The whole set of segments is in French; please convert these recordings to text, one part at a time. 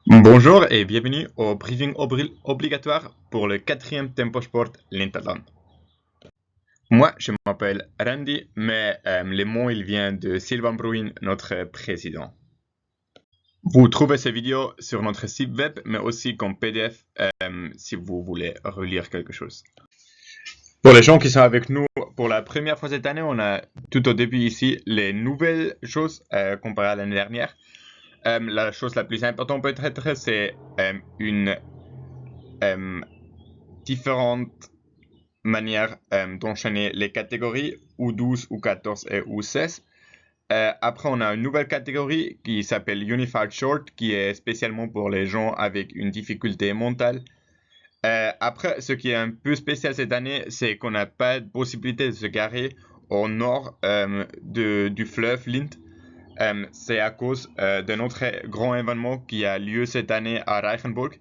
Bonjour et bienvenue au briefing obligatoire pour le quatrième Tempo Sport Linterland. Moi, je m'appelle Randy, mais le mot il vient de Sylvain Bruin, notre président. Vous trouvez ces vidéos sur notre site web, mais aussi comme PDF si vous voulez relire quelque chose. Pour les gens qui sont avec nous pour la première fois cette année, on a tout au début ici les nouvelles choses comparées à l'année dernière. La chose la plus importante peut-être, c'est une différentes manières d'enchaîner les catégories, ou 12, ou 14 et ou 16. Après, on a une nouvelle catégorie qui s'appelle Unified Short, qui est spécialement pour les gens avec une difficulté mentale. Après, ce qui est un peu spécial cette année, c'est qu'on n'a pas de possibilité de se garer au nord du fleuve Lint. C'est à cause d'un autre grand événement qui a lieu cette année à Reichenburg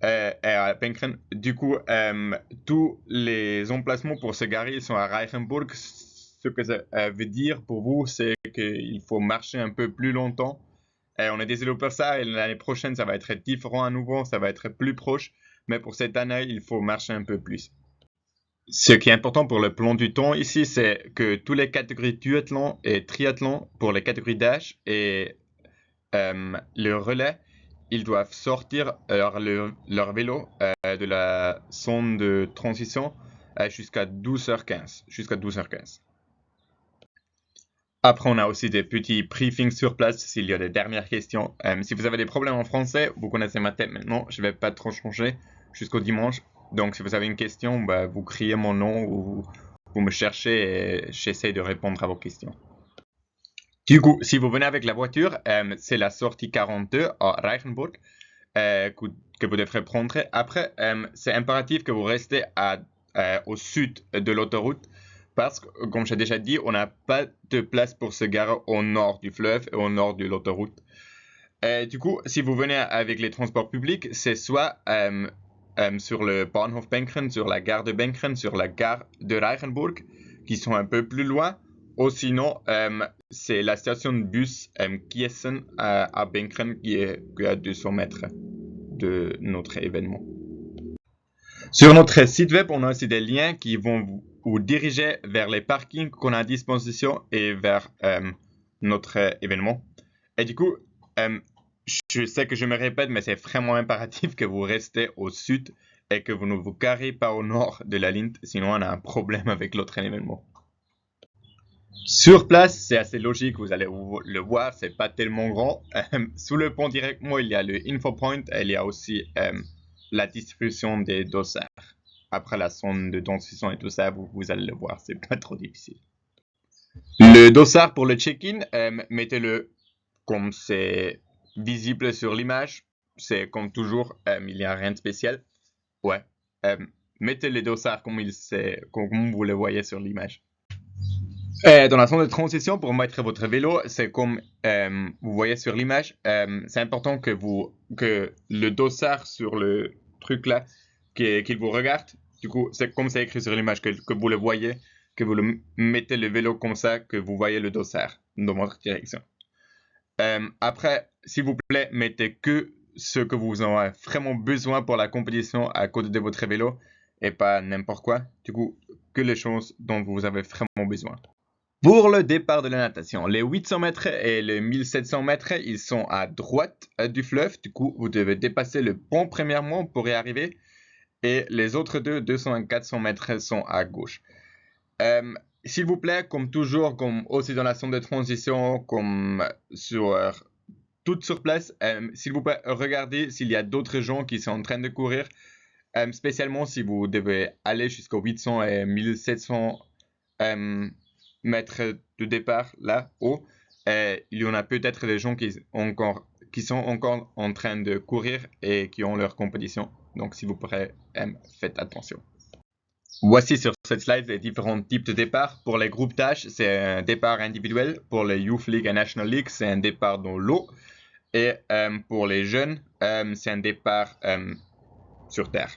et à Penkren. Du coup, tous les emplacements pour se garer sont à Reichenburg. Ce que ça veut dire pour vous, c'est qu'il faut marcher un peu plus longtemps. Et on est désolé pour ça, et l'année prochaine, ça va être différent à nouveau, ça va être plus proche. Mais pour cette année, il faut marcher un peu plus. Ce qui est important pour le plan du temps ici, c'est que toutes les catégories duathlon et triathlon, pour les catégories d'âge et le relais, ils doivent sortir leur vélo de la zone de transition jusqu'à 12h15. Après, on a aussi des petits briefings sur place s'il y a des dernières questions. Si vous avez des problèmes en français, vous connaissez ma tête maintenant, je ne vais pas trop changer jusqu'au dimanche. Donc, si vous avez une question, vous criez mon nom ou vous me cherchez et j'essaie de répondre à vos questions. Du coup, si vous venez avec la voiture, c'est la sortie 42 à Reichenburg que vous devrez prendre. Après, c'est impératif que vous restez au sud de l'autoroute parce que, comme j'ai déjà dit, on n'a pas de place pour se garer au nord du fleuve et au nord de l'autoroute. Du coup, si vous venez avec les transports publics, c'est soit sur le Bahnhof Benkeren, sur la gare de Benkeren, sur la gare de Reichenburg, qui sont un peu plus loin, ou sinon, c'est la station de bus Kiessen à Benkeren qui est à 200 mètres de notre événement. Sur notre site web, on a aussi des liens qui vont vous diriger vers les parkings qu'on a à disposition et vers notre événement. Et du coup, je sais que je me répète, mais c'est vraiment impératif que vous restez au sud et que vous ne vous garez pas au nord de la ligne, sinon on a un problème avec l'autre événement. Sur place, c'est assez logique, vous allez le voir, c'est pas tellement grand. Sous le pont directement, il y a le infopoint et il y a aussi la distribution des dossards. Après la zone de transition et tout ça, vous allez le voir, c'est pas trop difficile. Le dossard pour le check-in, mettez-le comme c'est visible sur l'image. C'est comme toujours, il n'y a rien de spécial. Ouais. Mettez les dossards comme vous le voyez sur l'image. Dans la zone de transition, pour mettre votre vélo, c'est comme vous voyez sur l'image. C'est important que le dossard sur le truc là, qu'il vous regarde. Du coup, c'est comme c'est écrit sur l'image, que vous le voyez, que vous mettez le vélo comme ça, que vous voyez le dossard dans votre direction. Après, s'il vous plaît, mettez que ce que vous en avez vraiment besoin pour la compétition à côté de votre vélo et pas n'importe quoi. Du coup, que les choses dont vous avez vraiment besoin. Pour le départ de la natation, les 800 mètres et les 1700 mètres, ils sont à droite du fleuve. Du coup, vous devez dépasser le pont premièrement pour y arriver. Et les autres 200 et 400 mètres, sont à gauche. S'il vous plaît, comme toujours, comme aussi dans la zone de transition, comme tout sur place, s'il vous plaît, regardez s'il y a d'autres gens qui sont en train de courir, spécialement si vous devez aller jusqu'aux 800 et 1700 mètres de départ là-haut. Il y en a peut-être des gens qui sont encore en train de courir et qui ont leur compétition. Donc, s'il vous plaît, faites attention. Voici sur cette slide les différents types de départ. Pour les groupes d'âge, c'est un départ individuel. Pour les Youth League et National League, c'est un départ dans l'eau. Et pour les jeunes, c'est un départ sur terre,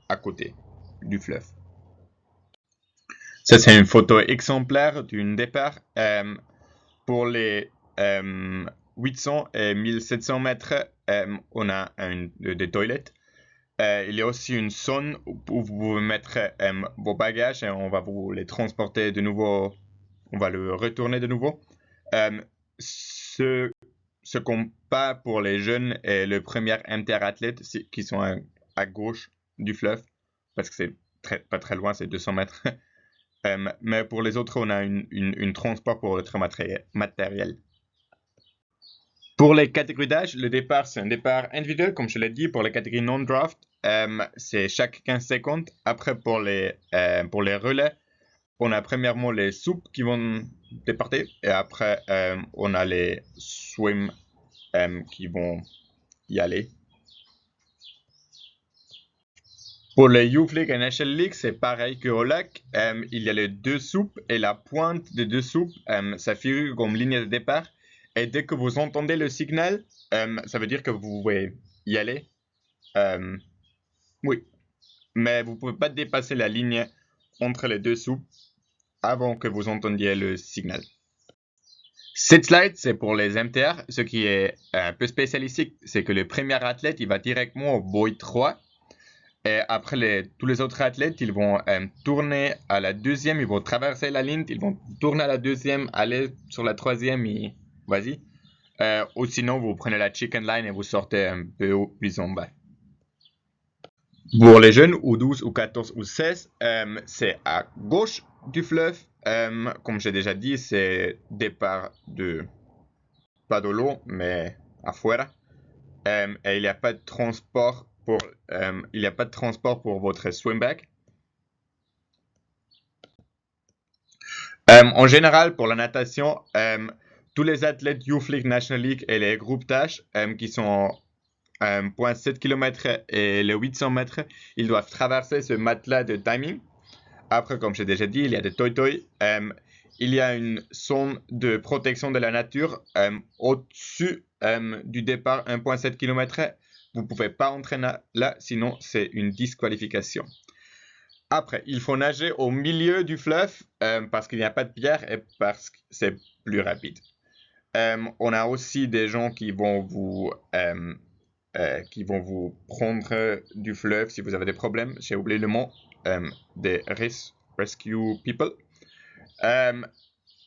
à côté du fleuve. Ça, c'est une photo exemplaire d'un départ. Pour les 800 et 1700 mètres, on a des toilettes. Il y a aussi une zone où vous pouvez mettre vos bagages et on va vous les transporter de nouveau. On va le retourner de nouveau. Ce qu'on pas pour les jeunes est le premier interathlète qui sont à gauche du fleuve parce que c'est pas très loin, c'est 200 mètres. Mais pour les autres, on a une transport pour notre matériel. Pour les catégories d'âge, le départ, c'est un départ individuel, comme je l'ai dit. Pour les catégories non-draft, c'est chaque 15 secondes. Après, pour les relais, on a premièrement les soupes qui vont départer. Et après, on a les swim qui vont y aller. Pour les Youth League et National League, c'est pareil qu'au lac. Il y a les deux soupes et la pointe des deux soupes, ça figure comme ligne de départ. Et dès que vous entendez le signal, ça veut dire que vous pouvez y aller. Oui. Mais vous ne pouvez pas dépasser la ligne entre les deux soupes avant que vous entendiez le signal. Cette slide, c'est pour les MTR. Ce qui est un peu spécial ici, c'est que le premier athlète, il va directement au buoy 3. Et après, tous les autres athlètes, ils vont tourner à la deuxième, ils vont traverser la ligne, ils vont tourner à la deuxième, aller sur la troisième et vas-y. Ou sinon, vous prenez la chicken line et vous sortez un peu plus en bas. Pour les jeunes, ou 12, ou 14, ou 16, c'est à gauche du fleuve. Comme j'ai déjà dit, c'est départ pas de l'eau, mais afuera. Et il n'y a pas de transport pour votre swim bag. En général, pour la natation, tous les athlètes Youth League, National League et les groupes tâches qui sont 0.7 km et les 800 mètres, ils doivent traverser ce matelas de timing. Après, comme j'ai déjà dit, il y a des toi-toi. Il y a une zone de protection de la nature au-dessus du départ 1.7 km. Vous ne pouvez pas entrer là, sinon c'est une disqualification. Après, il faut nager au milieu du fleuve parce qu'il n'y a pas de pierre et parce que c'est plus rapide. On a aussi des gens qui vont vous prendre du fleuve si vous avez des problèmes. J'ai oublié le mot. Des rescue people.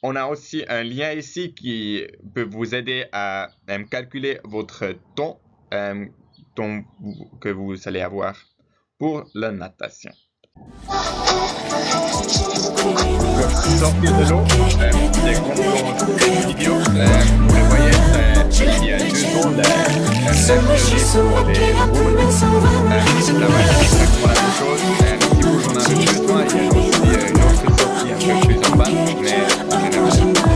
On a aussi un lien ici qui peut vous aider à calculer votre temps que vous allez avoir pour la natation. Sortir de l'eau, c'est comme dans cette vidéo, vous le voyez, il y a 2 secondes, c'est pour les roues, là-bas, c'est exactement la même chose, si vous en avez besoin, il y a aussi une autre sortie un peu plus en bas, mais en général,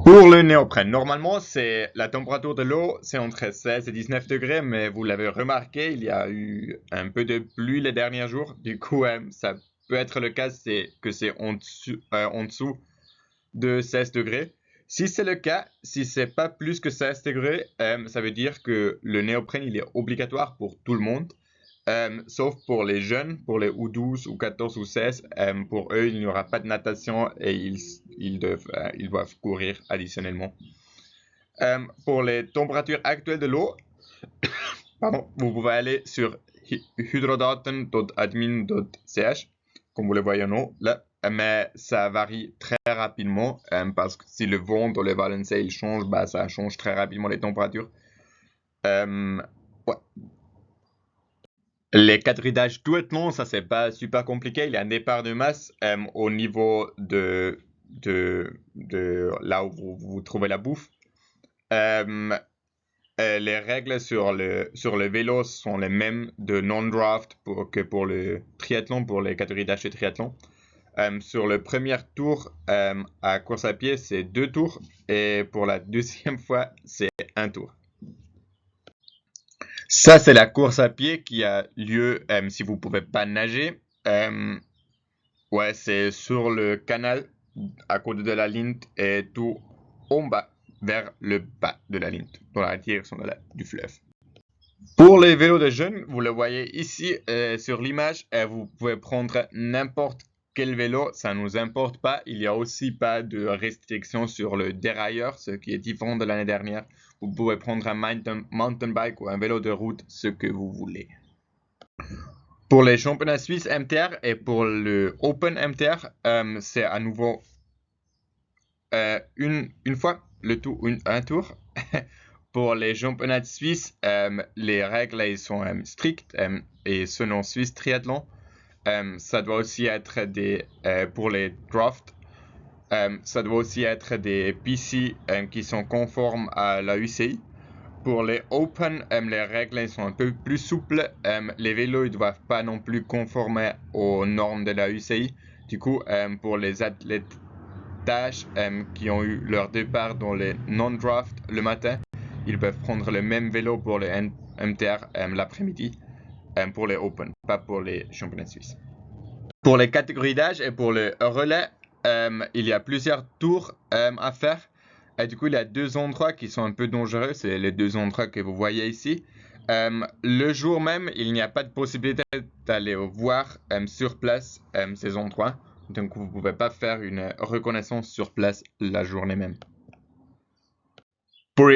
pour le néoprène, normalement, la température de l'eau, c'est entre 16 et 19 degrés, mais vous l'avez remarqué, il y a eu un peu de pluie les derniers jours. Du coup, ça peut être le cas que c'est en dessous de 16 degrés. Si c'est le cas, si c'est pas plus que 16 degrés, ça veut dire que le néoprène, il est obligatoire pour tout le monde. Sauf pour les jeunes, pour les U12, U14 ou 16, pour eux, il n'y aura pas de natation et ils doivent courir additionnellement. Pour les températures actuelles de l'eau, vous pouvez aller sur hydrodaten.admin.ch, comme vous le voyez en haut, là, mais ça varie très rapidement parce que si le vent dans le Valencia il change, ça change très rapidement les températures. Ouais. Les catégories d'âge duathlon, ça c'est pas super compliqué. Il y a un départ de masse au niveau de là où vous trouvez la bouffe. Les règles sur le vélo sont les mêmes de non-draft que pour le triathlon, pour les catégories d'âge de triathlon. Sur le premier tour à course à pied, c'est 2 tours et pour la deuxième fois, c'est 1 tour. Ça, c'est la course à pied qui a lieu si vous ne pouvez pas nager. Ouais, c'est sur le canal à côté de la ligne et tout en bas vers le bas de la ligne, dans la direction du fleuve. Pour les vélos de jeunes, vous le voyez ici sur l'image, vous pouvez prendre n'importe quel vélo, ça ne nous importe pas. Il n'y a aussi pas de restriction sur le dérailleur, ce qui est différent de l'année dernière. Vous pouvez prendre un mountain bike ou un vélo de route, ce que vous voulez. Pour les championnats suisses MTR et pour le Open MTR, c'est à nouveau une fois un tour. Pour les championnats suisses, les règles elles sont strictes et selon Swiss Triathlon, ça doit aussi être pour les drafts, ça doit aussi être des PC qui sont conformes à la UCI. Pour les Open, les règles sont un peu plus souples. Les vélos ne doivent pas non plus conformer aux normes de la UCI. Du coup, pour les athlètes tâches qui ont eu leur départ dans les non-draft le matin, ils peuvent prendre le même vélo pour le MTR l'après-midi pour les Open, pas pour les championnats suisses. Pour les catégories d'âge et pour le relais, il y a plusieurs tours à faire. Et du coup, il y a deux endroits qui sont un peu dangereux. C'est les deux endroits que vous voyez ici. Le jour même, il n'y a pas de possibilité d'aller voir sur place ces endroits. Donc, vous ne pouvez pas faire une reconnaissance sur place la journée même. Pour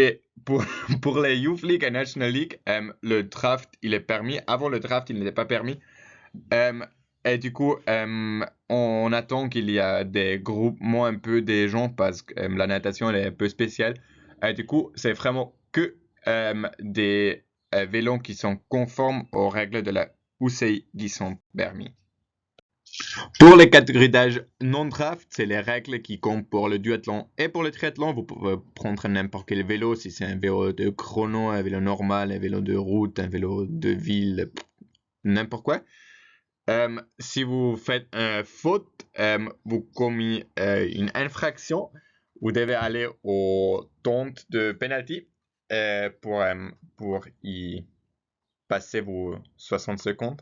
pour les Youth League et National League, le draft, il est permis. Avant le draft, il n'était pas permis. Et du coup, on attend qu'il y a des groupements un peu des gens parce que la natation elle est un peu spéciale. Et du coup, c'est vraiment que des vélos qui sont conformes aux règles de la UCI qui sont permis. Pour les catégories d'âge non-draft, c'est les règles qui comptent pour le duathlon et pour le triathlon. Vous pouvez prendre n'importe quel vélo, si c'est un vélo de chrono, un vélo normal, un vélo de route, un vélo de ville, n'importe quoi. Si vous faites une faute, vous commettez une infraction, vous devez aller au tente de penalty pour y passer vos 60 secondes.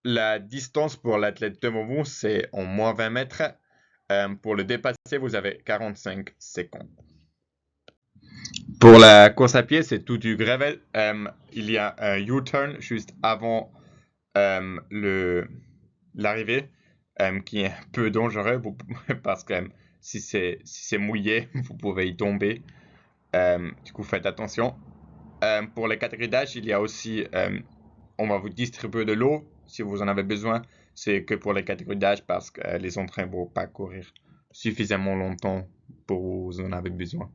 La distance pour l'athlète devant vous, c'est en moins 20 mètres. Pour le dépasser, vous avez 45 secondes. Pour la course à pied, c'est tout du gravel. Il y a un U-turn juste avant l'arrivée qui est un peu dangereux parce que si c'est mouillé, vous pouvez y tomber. Du coup, faites attention. Pour les catégories d'âge, il y a aussi, on va vous distribuer de l'eau si vous en avez besoin. C'est que pour les catégories d'âge parce que les entraîneurs ne vont pas courir suffisamment longtemps pour vous en avez besoin.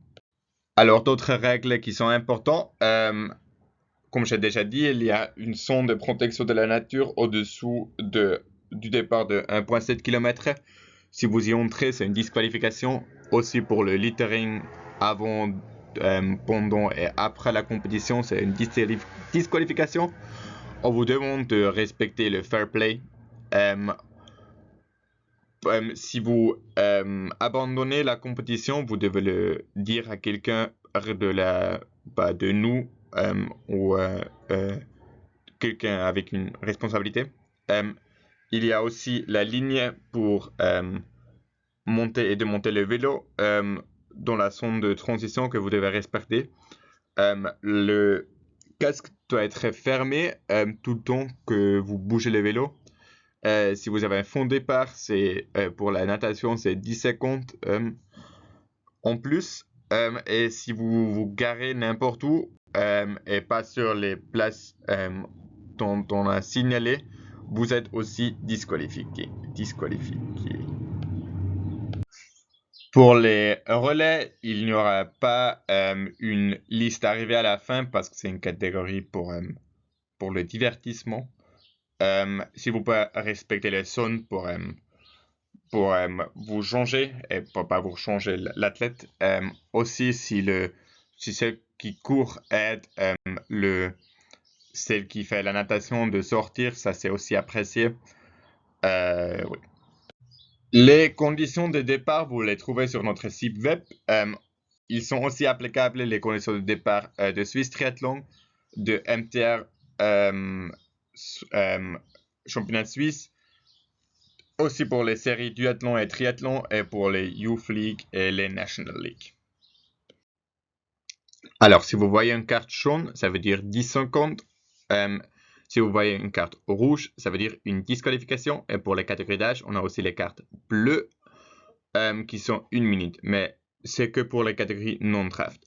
Alors, d'autres règles qui sont importantes. Comme j'ai déjà dit, il y a une sonde de protection de la nature au-dessous du départ de 1,7 km. Si vous y entrez, c'est une disqualification. Aussi pour le littering avant, pendant et après la compétition, c'est une disqualification. On vous demande de respecter le fair play. Si vous abandonnez la compétition, vous devez le dire à quelqu'un de nous ou quelqu'un avec une responsabilité. Il y a aussi la ligne pour monter et démonter le vélo dans la zone de transition que vous devez respecter. Le casque doit être fermé tout le temps que vous bougez le vélo. Si vous avez un fond de départ, c'est pour la natation, c'est 10 secondes en plus. Et si vous vous garez n'importe où et pas sur les places dont on a signalé, vous êtes aussi disqualifié. Pour les relais, il n'y aura pas une liste arrivée à la fin parce que c'est une catégorie pour le divertissement. Si vous pouvez respecter les zones pour vous changer et pour pas vous changer l'athlète. Aussi, si celle qui court aide celle qui fait la natation de sortir, ça c'est aussi apprécié. Oui. Les conditions de départ, vous les trouvez sur notre site web. Ils sont aussi applicables les conditions de départ de Swiss Triathlon, de MTR championnat suisse, aussi pour les séries duathlon et triathlon et pour les Youth League et les National League. Alors, si vous voyez une carte jaune, ça veut dire 10 secondes. Si vous voyez une carte rouge, ça veut dire une disqualification. Et pour les catégories d'âge, on a aussi les cartes bleues qui sont 1 minute. Mais c'est que pour les catégories non-draft.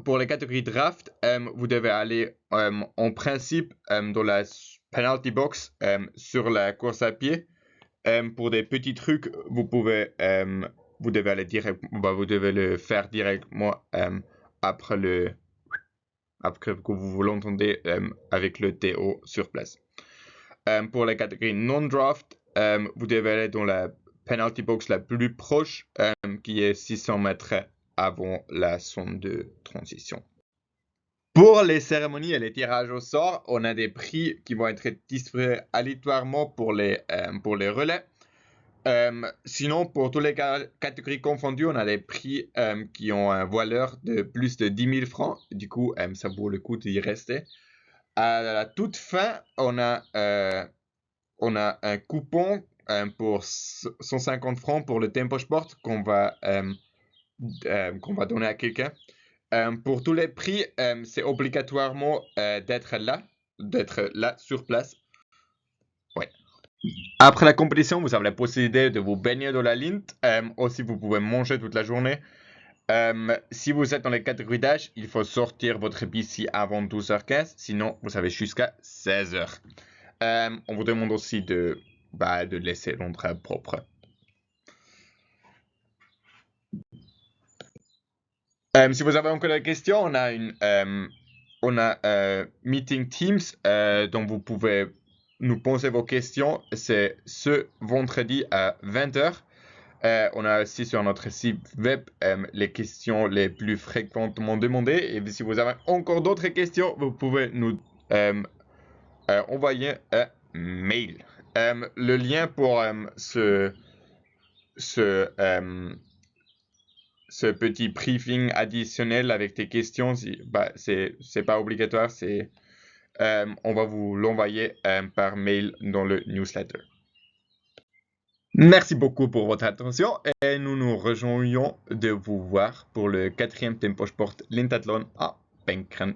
Pour les catégories draft, vous devez aller en principe dans la penalty box sur la course à pied. Pour des petits trucs, vous devez aller vous devez le faire directement après que vous l'entendez avec le TO sur place. Pour les catégories non-draft, vous devez aller dans la penalty box la plus proche, qui est 600 mètres avant la zone de transition. Pour les cérémonies et les tirages au sort, on a des prix qui vont être distribués aléatoirement pour les relais. Sinon, pour toutes les catégories confondues, on a des prix qui ont une valeur de plus de 10 000 francs. Du coup, ça vaut le coup d'y rester. À la toute fin, on a un coupon pour 150 francs pour le Tempo Sport qu'on va donner à quelqu'un. Pour tous les prix, c'est obligatoirement d'être là sur place. Ouais. Après la compétition, vous avez la possibilité de vous baigner dans la Lindt. Aussi, vous pouvez manger toute la journée. Si vous êtes dans les catégories d'âge, il faut sortir votre bici avant 12h15. Sinon, vous avez jusqu'à 16h. On vous demande aussi de laisser l'endroit propre. Si vous avez encore des questions, on a Meeting Teams dont vous pouvez nous poser vos questions. C'est ce vendredi à 20h. On a aussi sur notre site web les questions les plus fréquemment demandées. Et si vous avez encore d'autres questions, vous pouvez nous envoyer un mail. Le lien pour ce petit briefing additionnel avec tes questions, c'est pas obligatoire, on va vous l'envoyer par mail dans le newsletter. Merci beaucoup pour votre attention et nous nous rejoignons de vous voir pour le 4e Tempo Sport Lintathlon à Penkeren.